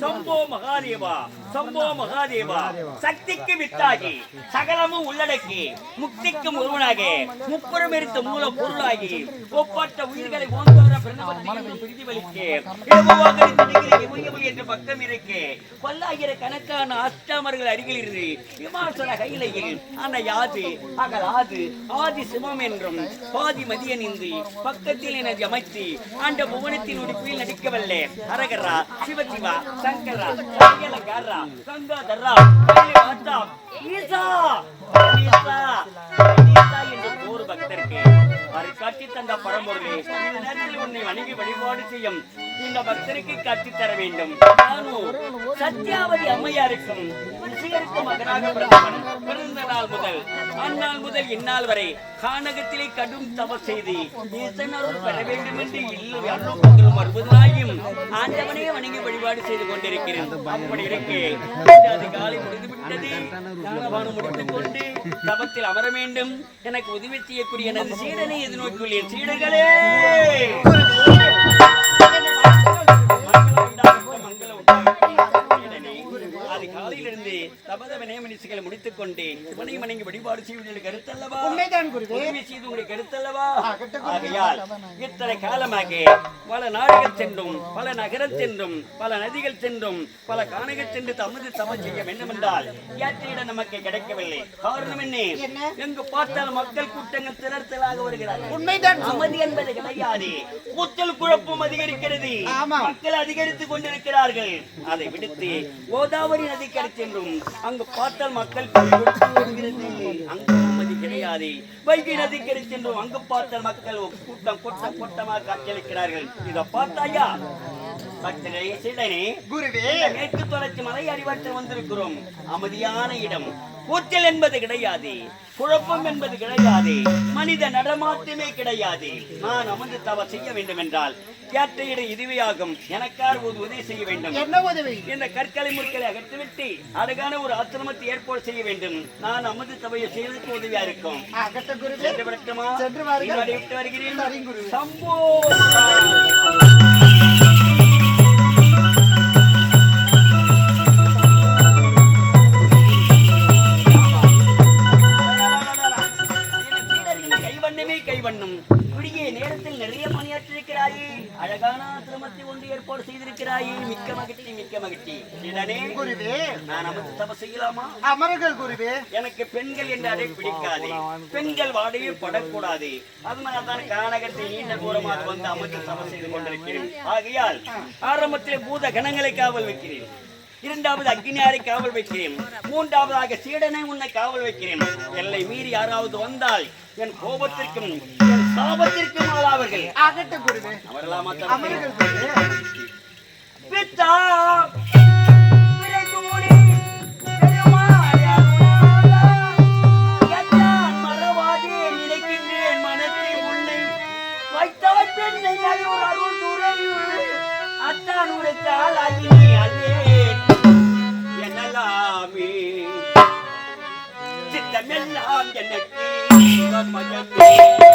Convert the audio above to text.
சம்போ மகாதேவா சம்போ மகாதேவா சக்திக்கு வித்தாகி சகலமும் உள்ளடக்கி முக்திக்கும் ஒருவனாக முப்புறம் எடுத்த மூல பொருளாகி ஒப்பற்ற உயிர்களை ஓங்குகிற பிரணவத்தை பிரதிபலிக்க என்று பக்கம் இருக்கு பல்லாயிரக்கணக்கான அஷ்டமர்கள் அருகில் இருந்து விமாசன கையிலையில் அந்த யாது அகலாது ஆதி சிவம் என்றும் பாதி மதியன் இன்றி பக்கத்தில் எனது அமைத்து அந்த புவனத்தின் உடுப்பில் நடிக்கவல்ல அரகரா சிவசிவா சங்கரா சங்கலகாரா கங்காதரா ஈசா ஈசா ஈசா என்று ஒரு பக்தருக்கு அவர் காட்டி தந்த பழமொழி இந்த நேரத்தில் உன்னை வணங்கி வழிபாடு செய்யும் இந்த பக்தருக்கு காட்டி தர வேண்டும். நானும் சத்யாவதி அம்மையாருக்கும் ரிஷியருக்கும் மகனாக பிறந்தவன். பிறந்த நாள் முதல் அந்நாள் முதல் இந்நாள் வரை கானகத்திலே கடும் தவம் செய்து ஈசனருள் பெற வேண்டும் என்று அருளும் அற்புதமாயும் ஆண்டவனே வணங்கி வழிபாடு செய்து கொண்டிருக்கிறேன். அப்படி இருக்கு அதிகாலை முடிந்துவிட்டது. முடித்துக் கொண்டு தவத்தில் அமர வேண்டும். எனக்கு உதவி செய்யக்கூடிய எனது சீடனை எதிர்நோக்கியுள்ளேன். சீடர்களே காலையிலிருந்து தபத வினயமனிசுகளை முடித்துக் கொண்டு சிவனை வணங்கி வழிபாடு செய்வதில் கருத்தல்லவா? உதவி செய்து உங்களுக்கு கருத்தல்லவா? ஆகையால் இத்தனை காலமாக பல நாடுகள் சென்றும் பல நகரம் சென்றும் பல நதிகள் சென்றும் பல காணகள் சென்று தமது தவம் செய்ய வேண்டும் என்றால் யாத்திரையிடம் நமக்கு கிடைக்கவில்லை. காரணம் என்ன? எங்கு பார்த்தால் மக்கள் கூட்டங்கள் திரட்டலாக வருகிறார்கள். உண்மைதான். அமைதி என்பது கிடையாது. கூச்சல் குழப்பம் அதிகரிக்கிறது. மக்கள் அதிகரித்துக் கொண்டிருக்கிறார்கள். அதை விடுத்து கோதாவரி நதிக்கரை சென்றும் அங்கு பார்த்தால் மக்கள் அங்கு அமைதி கிடையாது. வைகை நதிக்கரை சென்றும் அங்கு பார்த்தால் மக்கள் கூட்டம் கூட்டம் கூட்டமாக காட்சியளிக்கிறார்கள். இதை பார்த்தாயா மேற்கு தொடர்ச்சி மலை அடிவாரத்தில் வந்திருக்கிறோம். அமைதியான இடம். கூச்சல் என்பது கிடையாது. குழப்பம் என்பது கிடையாது. மனித நடமாட்டமே கிடையாது. நான் அமர்ந்து தவ செய்ய வேண்டும் என்றால் யாத்திரையிட இதுவே ஆகும். எனக்கார் ஒரு உதவி செய்ய வேண்டும். என்ன உதவி? இந்த கற்களை முற்களை அகற்றிவிட்டு அழகான ஒரு ஆசிரமத்தை ஏற்பாடு செய்ய வேண்டும். நான் அமர்ந்து தவையை செய்வதற்கு உதவியா இருக்கும். விட்டு வருகிறேன். சம்போ நேரத்தில் நிறைய பணியாற்றிருக்கிறாயே. அழகான ஆசிரமத்தை ஒன்று ஏற்பாடு செய்திருக்கிறாயே. மிக்க மகிழ்ச்சி மிக்க மகிழ்ச்சி. நான் அமர்ந்து தவ செய்யலாமா? அமர்கள் குருவே. எனக்கு பெண்கள் என்று அதை பிடிக்காது. பெண்கள் வாடையில் படக்கூடாது. அதனால்தான் கானகத்தை நீண்ட தூரமாக வந்து அமர்ந்து தவ செய்து கொண்டிருக்கிறேன். ஆகையால் ஆரம்பத்திலே பூத கணங்களை காவல் வைக்கிறேன். இரண்டாவது அக்னியாரை காவல் வைக்கிறேன். மூன்றாவதாக சீடனை உன்னை காவல் வைக்கிறேன். எல்லை மீறி யாராவது வந்தால் என் கோபத்திற்கும் என் சாபத்திற்கும் ஆளாவர்கள். அவர்களாமா பித்தா மறவாதே நினைக்கின்றேன் மனத்தை உன்னை வைத்தவன் பெண்ணை அருள் துறை அத்தான் உரைத்த ஆளாகி அல்லே எனலாமே சித்தமெல்லாம் எனக்கு மகமே